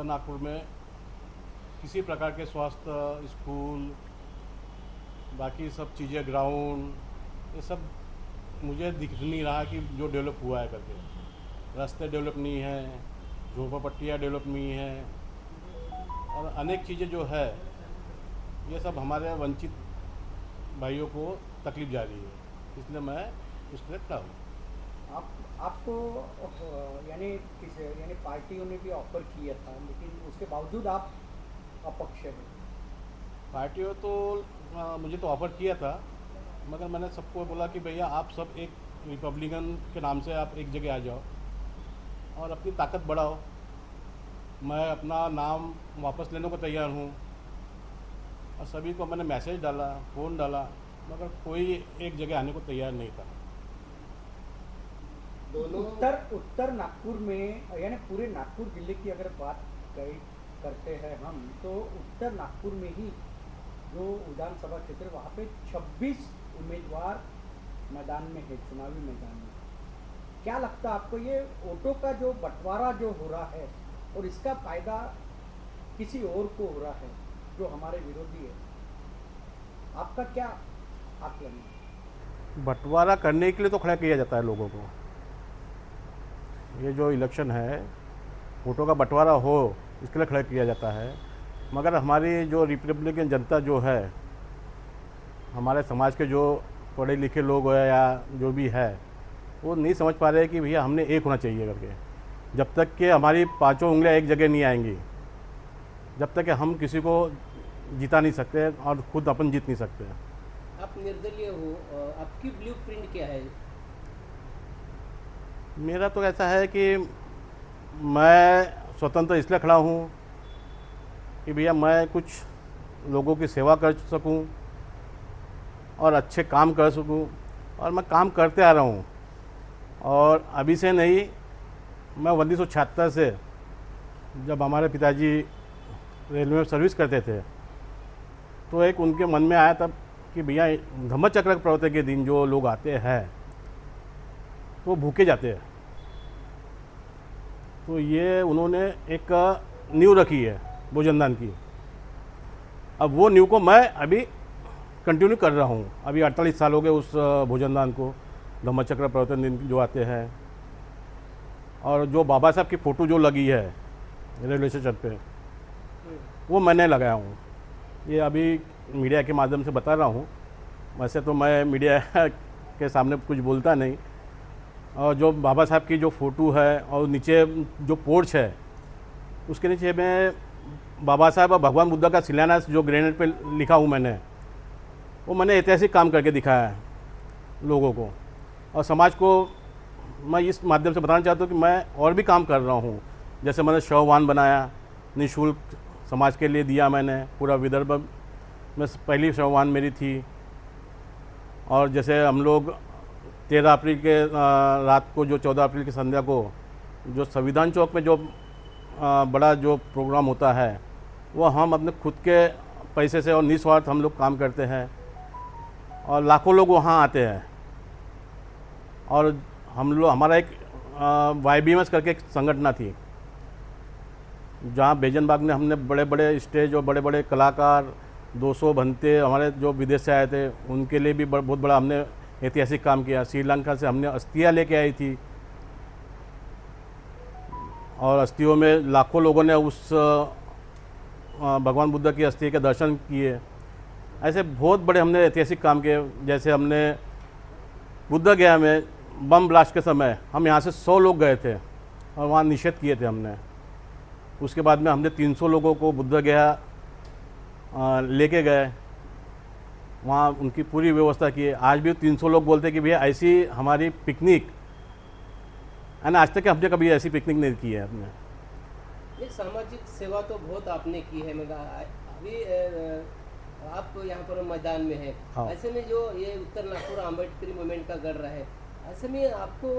उत्तर नागपुर में किसी प्रकार के स्वास्थ्य, स्कूल, बाकी सब चीज़ें, ग्राउंड, ये सब मुझे दिख नहीं रहा कि जो डेवलप हुआ है करके। रास्ते डेवलप नहीं है, झोपड़पट्टियाँ डेवलप नहीं है, और अनेक चीज़ें जो है ये सब हमारे वंचित भाइयों को तकलीफ जा रही है, इसलिए मैं उसके लिए खड़ा हूँ। आपको यानी पार्टियों ने भी ऑफर किया था, लेकिन उसके बावजूद आप अपक्ष हैं। पार्टियों तो मुझे तो ऑफ़र किया था, मगर मैंने सबको बोला कि भैया आप सब एक रिपब्लिकन के नाम से आप एक जगह आ जाओ और अपनी ताकत बढ़ाओ। मैं अपना नाम वापस लेने को तैयार हूँ, और सभी को मैंने मैसेज डाला, फ़ोन डाला, मगर कोई एक जगह आने को तैयार नहीं था। दोनों उत्तर नागपुर में यानी पूरे नागपुर जिले की अगर बात करते हैं हम, तो उत्तर नागपुर में ही जो विधानसभा क्षेत्र, वहाँ पे 26 उम्मीदवार मैदान में है, चुनावी मैदान में। क्या लगता है आपको, ये वोटों का जो बंटवारा जो हो रहा है और इसका फायदा किसी और को हो रहा है जो हमारे विरोधी है, आपका क्या आकलन है? बंटवारा करने के लिए तो खड़ा किया जाता है लोगों को। ये जो इलेक्शन है, वोटों का बंटवारा हो इसके लिए खड़ा किया जाता है, मगर हमारी जो रिपब्लिकन जनता जो है, हमारे समाज के जो पढ़े लिखे लोग हैं या जो भी है, वो नहीं समझ पा रहे कि भैया हमने एक होना चाहिए करके। जब तक कि हमारी पांचों उंगलियां एक जगह नहीं आएंगी, जब तक कि हम किसी को जिता नहीं सकते और खुद अपन जीत नहीं सकते। आप निर्दलीय हो, आपकी ब्लूप्रिंट क्या है? मेरा तो ऐसा है कि मैं स्वतंत्र इसलिए खड़ा हूँ कि भैया मैं कुछ लोगों की सेवा कर सकूँ और अच्छे काम कर सकूँ, और मैं काम करते आ रहा हूँ। और अभी से नहीं, मैं 1976 से, जब हमारे पिताजी रेलवे में सर्विस करते थे, तो एक उनके मन में आया तब कि भैया धम्मचक्र प्रवर्तन के दिन जो लोग आते हैं तो भूखे जाते हैं, तो ये उन्होंने एक नींव रखी है भोजनदान की। अब वो नींव को मैं अभी कंटिन्यू कर रहा हूँ। अभी 48 साल हो गए उस भोजनदान को, धम्मचक्र प्रवर्तन दिन जो आते हैं। और जो बाबा साहब की फ़ोटो जो लगी है रेलवे स्टेशन पे, वो मैंने लगाया हूँ। ये अभी मीडिया के माध्यम से बता रहा हूँ, वैसे तो मैं मीडिया के सामने कुछ बोलता नहीं। और जो बाबा साहब की जो फ़ोटो है और नीचे जो पोर्च है, उसके नीचे में बाबा साहब और भगवान बुद्ध का शिलान्यास जो ग्रेनेड पे लिखा हूँ मैंने, वो मैंने ऐतिहासिक काम करके दिखाया है लोगों को। और समाज को मैं इस माध्यम से बताना चाहता हूँ कि मैं और भी काम कर रहा हूँ। जैसे मैंने शववाहन बनाया, निःशुल्क समाज के लिए दिया मैंने, पूरा विदर्भ में पहली शववाहन मेरी थी। और जैसे हम लोग 13 अप्रैल के रात को, जो 14 अप्रैल की संध्या को, जो संविधान चौक में जो बड़ा जो प्रोग्राम होता है, वो हम अपने खुद के पैसे से और निस्वार्थ हम लोग काम करते हैं, और लाखों लोग वहाँ आते हैं। और हम लोग, हमारा एक YBMS करके एक संगठन थी, जहाँ बेजनबाग में हमने बड़े बड़े स्टेज और बड़े बड़े कलाकार 200 बनते हमारे जो विदेश से आए थे, उनके लिए भी बहुत बड़ा हमने ऐतिहासिक काम किया। श्रीलंका से हमने अस्थियाँ लेके आई थी, और अस्थियों में लाखों लोगों ने उस भगवान बुद्ध की अस्थि के दर्शन किए। ऐसे बहुत बड़े हमने ऐतिहासिक काम किए। जैसे हमने बुद्ध गया में बम ब्लास्ट के समय हम यहाँ से 100 लोग गए थे और वहाँ निषेध किए थे हमने। उसके बाद में हमने 300 लोगों को बुद्ध गया लेके गए, वहाँ उनकी पूरी व्यवस्था की है। आज भी 300 लोग बोलते हैं कि भैया ऐसी हमारी पिकनिक है ना, आज तक हमने कभी ऐसी पिकनिक नहीं की है हमने। ये सामाजिक सेवा तो बहुत आपने की है। मैं अभी आप यहाँ पर मैदान में है, हाँ। ऐसे में जो ये उत्तर नागपुर अम्बेडकरी मूवमेंट का गढ़ रहा है, ऐसे में आपको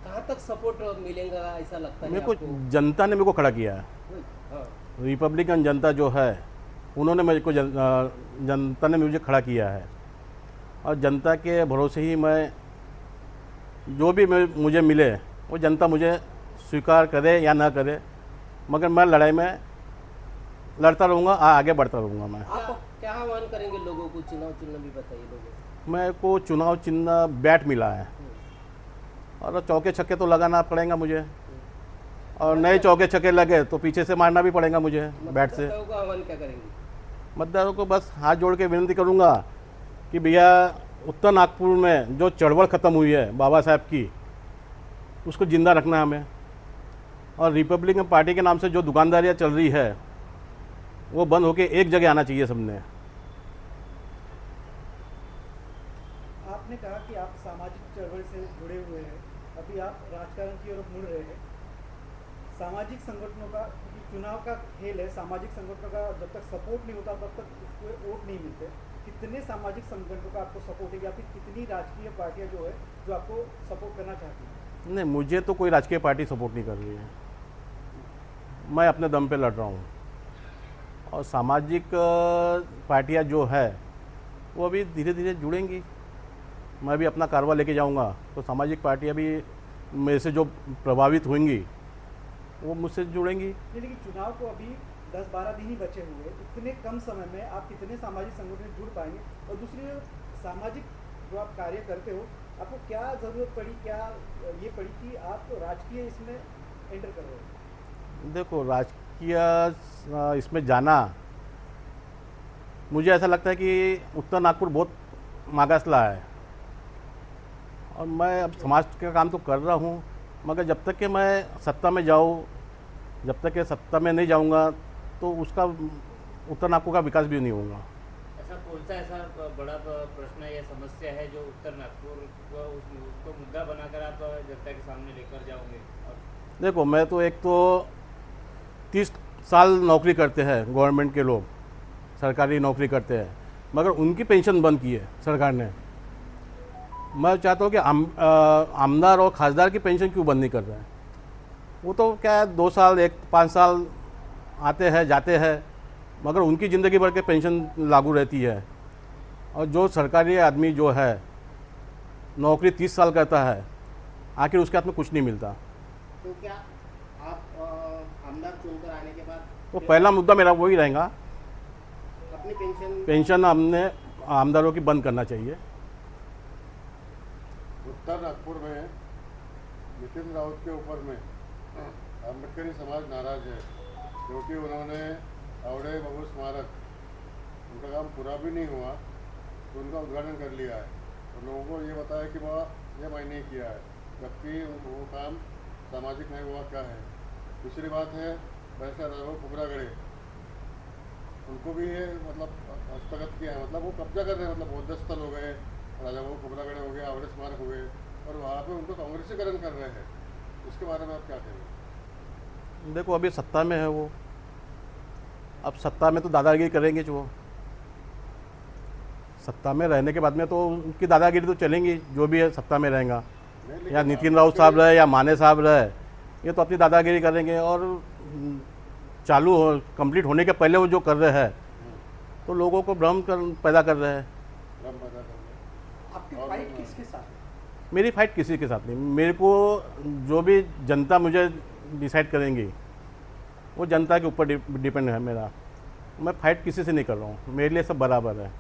कहाँ तक सपोर्ट मिलेगा ऐसा लगता है? मेरे को जनता ने मेरे को खड़ा किया है। हाँ। रिपब्लिकन जनता जो है, उन्होंने मेरे को जनता ने मुझे खड़ा किया है, और जनता के भरोसे ही मैं जो भी मुझे मिले वो जनता मुझे स्वीकार करे या ना करे, मगर मैं लड़ाई में लड़ता रहूँगा, आगे बढ़ता रहूँगा मैं। क्या आह्वान करेंगे लोगों को? चुनाव चिन्ह भी बताइए लोगों को। मेरे को चुनाव चिन्ह बैट मिला है और चौके छक्के तो लगाना पड़ेगा मुझे, और नए चौके छक्के लगे तो पीछे से मारना भी पड़ेगा मुझे बैट से। मतदाताओं को आह्वान क्या करेंगे? मतदाताओं को बस हाथ जोड़ के विनती करूंगा कि भैया उत्तर नागपुर में जो चढ़वड़ ख़त्म हुई है बाबा साहब की, उसको ज़िंदा रखना है हमें। और रिपब्लिकन पार्टी के नाम से जो दुकानदारियाँ चल रही है वो बंद होके एक जगह आना चाहिए सबने। आपने कहा कि आप सामाजिक चळवळ से जुड़े हुए हैं, अभी आप राजकारण की ओर मुड़ रहे हैं। सामाजिक संगठनों का, क्योंकि चुनाव का खेल है, सामाजिक संगठनों का जब तक सपोर्ट नहीं होता तब तक उसको वोट नहीं मिलते। कितने सामाजिक संगठनों का आपको सपोर्ट है, या फिर कितनी राजकीय पार्टियां जो है जो आपको सपोर्ट करना चाहती हैं? नहीं, मुझे तो कोई राजकीय पार्टी सपोर्ट नहीं कर रही है, मैं अपने दम पे लड़ रहा हूँ। और सामाजिक पार्टियाँ जो है वो अभी धीरे धीरे जुड़ेंगी, मैं भी अपना कारवा लेके जाऊंगा तो सामाजिक पार्टियाँ भी मेरे से जो प्रभावित होंगी वो मुझसे जुड़ेंगी। नहीं, लेकिन चुनाव को अभी 10-12 दिन ही बचे हुए, इतने कम समय में आप कितने सामाजिक संगठन जुड़ पाएंगे? और दूसरी सामाजिक जो आप कार्य करते हो, आपको क्या ज़रूरत पड़ी, क्या ये पड़ी कि आप राजकीय इसमें एंटर कर रहे हो? देखो, राजकीय इसमें जाना, मुझे ऐसा लगता है कि उत्तर नागपुर बहुत मागासला है और मैं अब समाज का काम तो कर रहा हूँ, मगर जब तक कि मैं सत्ता में जाऊँ, जब तक कि सत्ता में नहीं जाऊँगा तो उसका उत्तर नागपुर का विकास भी नहीं होगा। ऐसा कौन सा ऐसा बड़ा प्रश्न या समस्या है जो उत्तर नागपुर को उसको मुद्दा बनाकर आप जनता के सामने लेकर जाओगे? और देखो, मैं तो एक तो 30 साल नौकरी करते हैं गवर्नमेंट के लोग, सरकारी नौकरी करते हैं, मगर उनकी पेंशन बंद की है सरकार ने। मैं चाहता हूँ कि आमदार और खासदार की पेंशन क्यों बंद नहीं कर रहे हैं? वो तो क्या है, 2 साल 5 साल आते हैं जाते हैं, मगर उनकी ज़िंदगी भर के पेंशन लागू रहती है। और जो सरकारी आदमी जो है नौकरी 30 साल करता है, आखिर उसके हाथ में कुछ नहीं मिलता। तो क्या आप आमदार चुनकर आने के बाद तो पहला मुद्दा मेरा वही रहेगा, अपनी पेंशन हमने आमदारों की बंद करना चाहिए। उत्तर नागपुर में नितिन राउत के ऊपर में अम्बेडकरी समाज नाराज है, क्योंकि उन्होंने आवड़े बाबू स्मारक, उनका काम पूरा भी नहीं हुआ तो उनका उद्घाटन कर लिया है और लोगों को ये बताया कि वह ये मैंने किया है, जबकि वो काम सामाजिक नहीं हुआ क्या है। दूसरी बात है, वैसे राजा कुबरागढ़े, उनको भी ये मतलब हस्तगत किया है, मतलब वो कब्जा कर रहे हैं, मतलब बौद्ध स्थल हो गए, राजा बाबू कुबरागढ़े हो गए, आवड़े स्मारक हो गए, और वहाँ पे उनको कांग्रेसीकरण कर रहे हैं। इसके बारे में आप क्या कहेंगे? देखो, अभी सत्ता में है वो, अब सत्ता में तो दादागिरी करेंगे जो, सत्ता में रहने के बाद में तो उनकी दादागिरी तो चलेंगी, जो भी है सत्ता में रहेगा, या नितिन राउत साहब रहे या माने साहब रहे, ये तो अपनी दादागिरी करेंगे। और चालू हो कंप्लीट होने के पहले वो जो कर रहे हैं तो लोगों को भ्रम पैदा कर रहे हैं। भ्रम पैदा कर रहे हैं। आपकी फाइट किसके साथ है? मेरी फाइट किसी के साथ नहीं, मेरे को जो भी जनता मुझे डिसाइड करेंगी वो जनता के ऊपर डिपेंड है मेरा। मैं फाइट किसी से नहीं कर रहा हूँ, मेरे लिए सब बराबर है।